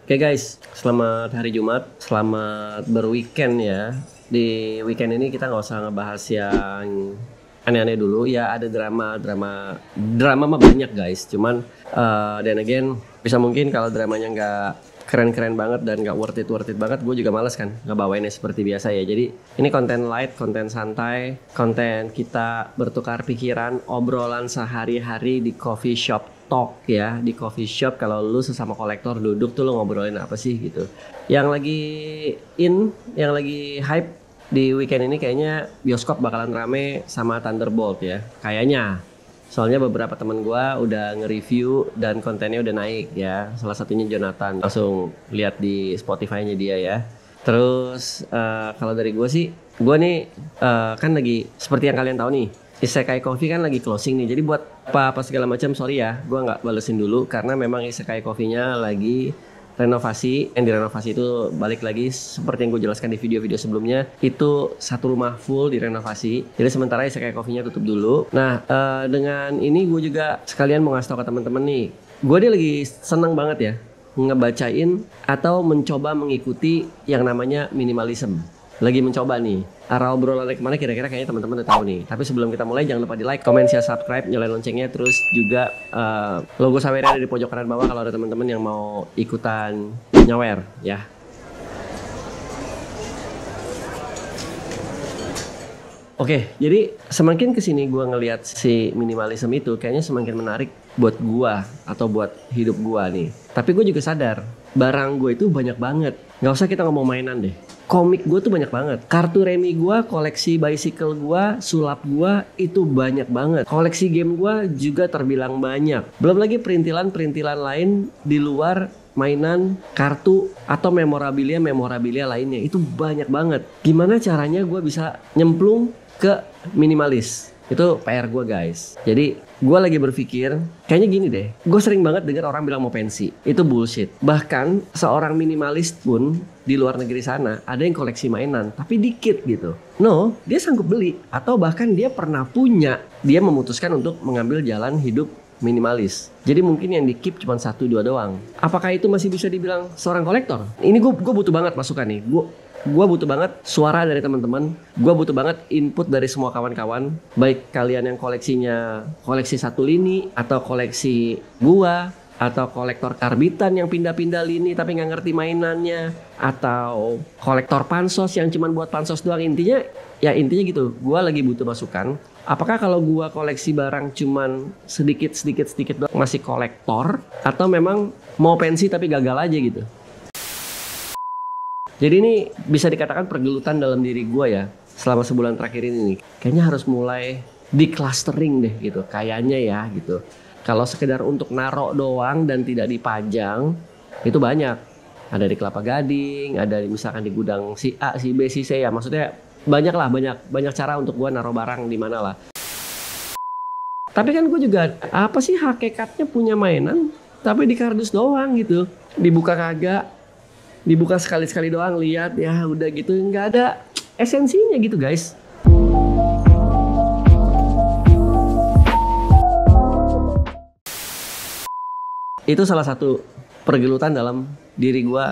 Oke guys, selamat hari Jumat, selamat berweekend ya. Di weekend ini kita nggak usah ngebahas yang aneh-aneh dulu. Ya ada drama mah banyak guys. Cuman dan again bisa mungkin kalau dramanya nggak keren-keren banget dan nggak worth it banget, gue juga males kan ngebawainnya seperti biasa ya. Jadi ini konten light, konten santai, konten kita bertukar pikiran, obrolan sehari-hari di coffee shop talk ya, di coffee shop. Kalau lu sesama kolektor duduk tuh lu ngobrolin apa sih gitu. Yang lagi yang lagi hype di weekend ini kayaknya bioskop bakalan rame sama Thunderbolt ya. Kayaknya. Soalnya beberapa teman gua udah nge-review dan kontennya udah naik ya. Salah satunya Jonathan. Langsung lihat di Spotify-nya dia ya. Terus kalau dari gua sih, gua nih kan lagi seperti yang kalian tahu nih, Isekai Coffee kan lagi closing nih. Jadi buat apa segala macam sorry ya, gua nggak balesin dulu karena memang Isekai Coffee-nya lagi renovasi. Yang direnovasi itu balik lagi seperti yang gue jelaskan di video-video sebelumnya, itu satu rumah full direnovasi. Jadi sementara Isekai Coffee-nya tutup dulu. Nah dengan ini gue juga sekalian mau ngasih tau ke teman-teman nih, gue dia lagi seneng banget ya ngebacain atau mencoba mengikuti yang namanya minimalism. Lagi mencoba nih arah obrolannya kemana kira-kira, kayaknya teman-teman udah tahu nih. Tapi sebelum kita mulai jangan lupa di like, comment, share, subscribe, nyalain loncengnya. Terus juga logo Saweria ada di pojok kanan bawah kalau ada teman-teman yang mau ikutan nyawer ya. Oke, jadi semakin kesini gue ngelihat si minimalism itu kayaknya semakin menarik buat gue atau buat hidup gue nih. Tapi gue juga sadar barang gue itu banyak banget. Nggak usah kita ngomong mainan deh. Komik gue tuh banyak banget. Kartu remi gue, koleksi bicycle gue, sulap gue itu banyak banget. Koleksi game gue juga terbilang banyak. Belum lagi perintilan-perintilan lain di luar mainan, kartu, atau memorabilia lainnya. Itu banyak banget. Gimana caranya gue bisa nyemplung ke minimalis? Itu PR gue guys. Jadi gue lagi berpikir kayaknya gini deh, gue sering banget dengar orang bilang mau pensi. Itu bullshit. Bahkan seorang minimalis pun di luar negeri sana ada yang koleksi mainan tapi dikit gitu. No, dia sanggup beli. Atau bahkan dia pernah punya. Dia memutuskan untuk mengambil jalan hidup minimalis. Jadi mungkin yang di keep cuma 1-2 doang. Apakah itu masih bisa dibilang seorang kolektor? Ini gue butuh banget masukan nih. Gue butuh banget suara dari teman-teman. Gue butuh banget input dari semua kawan-kawan. Baik kalian yang koleksinya koleksi satu lini, atau koleksi gua, atau kolektor karbitan yang pindah-pindah lini tapi nggak ngerti mainannya, atau kolektor pansos yang cuma buat pansos doang. Intinya gitu. Gue lagi butuh masukan. Apakah kalau gua koleksi barang cuman sedikit doang masih kolektor, atau memang mau pensi tapi gagal aja gitu? Jadi ini bisa dikatakan pergelutan dalam diri gue ya selama sebulan terakhir ini nih. Kayaknya harus mulai di clustering deh gitu. Kayaknya ya gitu. Kalau sekedar untuk narok doang dan tidak dipajang itu banyak. Ada di Kelapa Gading, ada misalkan di gudang si A, si B, si C ya. Maksudnya banyak cara untuk gue naruh barang di mana lah. Tapi kan gue juga apa sih hakikatnya punya mainan tapi di kardus doang gitu. Dibuka kagak. Dibuka sekali-sekali doang, lihat ya udah gitu, nggak ada esensinya gitu guys. Itu salah satu pergelutan dalam diri gue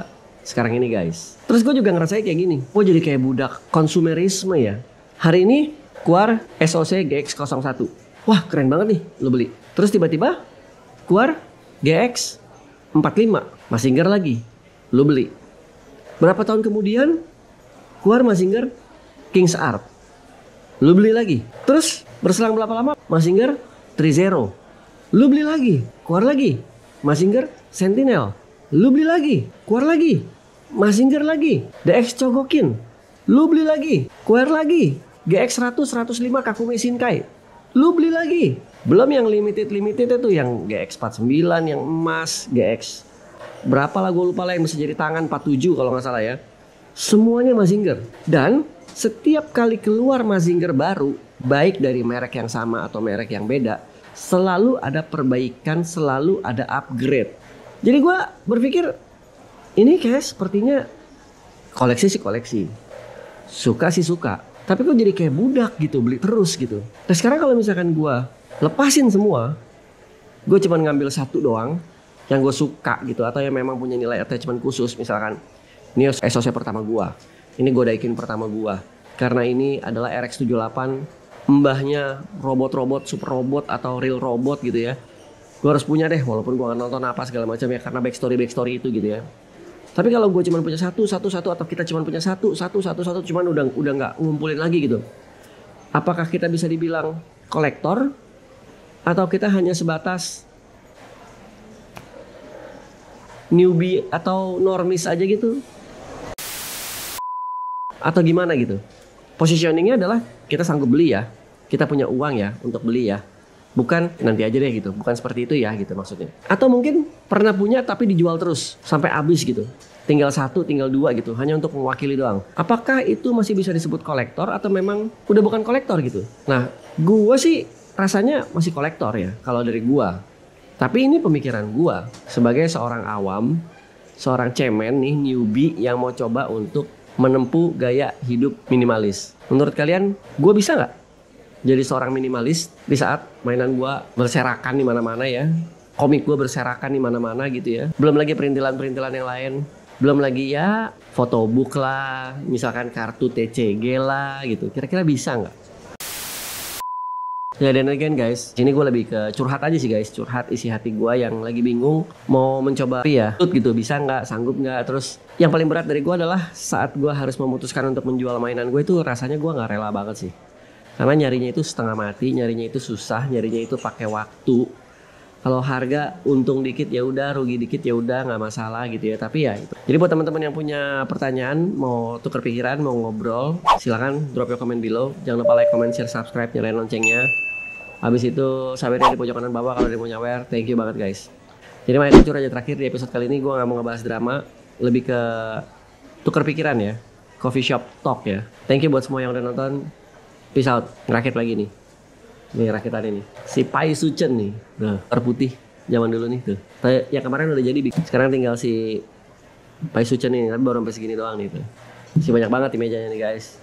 sekarang ini guys. Terus gue juga ngerasain kayak gini, gue jadi kayak budak konsumerisme ya. Hari ini keluar SOC GX01, wah keren banget nih, lo beli. Terus tiba-tiba keluar GX45, Mazinger lagi, lo beli. Berapa tahun kemudian keluar Mazinger King's Art, lu beli lagi. Terus berselang berapa lama Mazinger 3-0, lu beli lagi. Keluar lagi Mazinger Sentinel, lu beli lagi. Keluar lagi Mazinger lagi DX Chogokin, lu beli lagi. Keluar lagi GX 100 105 Kakumi Shinkai, lu beli lagi. Belum yang limited itu yang GX49 yang emas, GX berapa lah gue lupa lah yang bisa jadi tangan 47 kalau nggak salah ya. Semuanya Mazinger. Dan setiap kali keluar Mazinger baru, baik dari merek yang sama atau merek yang beda, selalu ada perbaikan, selalu ada upgrade. Jadi gue berpikir ini kayak sepertinya koleksi sih koleksi, suka sih suka, tapi gue jadi kayak budak gitu, beli terus gitu. Nah sekarang kalau misalkan gue lepasin semua, gue cuma ngambil satu doang, yang gue suka gitu, atau yang memang punya nilai attachment khusus. Misalkan ini SoC pertama gue, ini gue Daikin pertama gue, karena ini adalah RX78, mbahnya robot-robot, super robot atau real robot gitu ya. Gue harus punya deh, walaupun gue gak nonton apa segala macam ya, karena backstory itu gitu ya. Tapi kalau gue cuma punya satu, atau kita cuma punya satu, cuman udah nggak ngumpulin lagi gitu. Apakah kita bisa dibilang kolektor, atau kita hanya sebatas newbie atau normis aja gitu? Atau gimana gitu? Positioningnya adalah kita sanggup beli ya, kita punya uang ya untuk beli ya. Bukan nanti aja deh gitu, bukan seperti itu ya gitu maksudnya. Atau mungkin pernah punya tapi dijual terus sampai habis gitu. Tinggal satu, tinggal dua gitu, hanya untuk mewakili doang. Apakah itu masih bisa disebut kolektor atau memang udah bukan kolektor gitu? Nah, gua sih rasanya masih kolektor ya kalau dari gua. Tapi ini pemikiran gua sebagai seorang awam, seorang cemen nih, newbie yang mau coba untuk menempuh gaya hidup minimalis. Menurut kalian, gua bisa nggak jadi seorang minimalis di saat mainan gua berserakan di mana-mana ya, komik gua berserakan di mana-mana gitu ya. Belum lagi perintilan-perintilan yang lain, belum lagi ya photobook lah, misalkan kartu TCG lah gitu. Kira-kira bisa nggak? Ya dan again guys, sini gue lebih ke curhat aja sih guys, curhat isi hati gue yang lagi bingung mau mencoba ya gitu, bisa nggak, sanggup nggak. Terus yang paling berat dari gue adalah saat gue harus memutuskan untuk menjual mainan gue itu rasanya gue nggak rela banget sih. Karena nyarinya itu setengah mati, nyarinya itu susah, nyarinya itu pakai waktu. Kalau harga untung dikit ya udah, rugi dikit ya udah, nggak masalah gitu ya. Tapi ya itu. Jadi buat teman-teman yang punya pertanyaan, mau tukar pikiran, mau ngobrol, silakan drop your comment below. Jangan lupa like, comment, share, subscribe, nyalain loncengnya. Habis itu sawernya di pojok kanan bawah kalau dia mau nyawer. Thank you banget guys. Jadi main lucu aja terakhir di episode kali ini gue nggak mau ngebahas drama, lebih ke tukar pikiran ya, coffee shop talk ya. Thank you buat semua yang udah nonton. Peace out, ngerakit lagi nih. Nih rakitan ini. Si Pai Suchen nih. Nah, terputih zaman dulu nih tuh. Yang kemarin udah jadi, sekarang tinggal si Pai Suchen ini, tapi baru sampai segini doang nih tuh. Masih banyak banget di mejanya nih guys.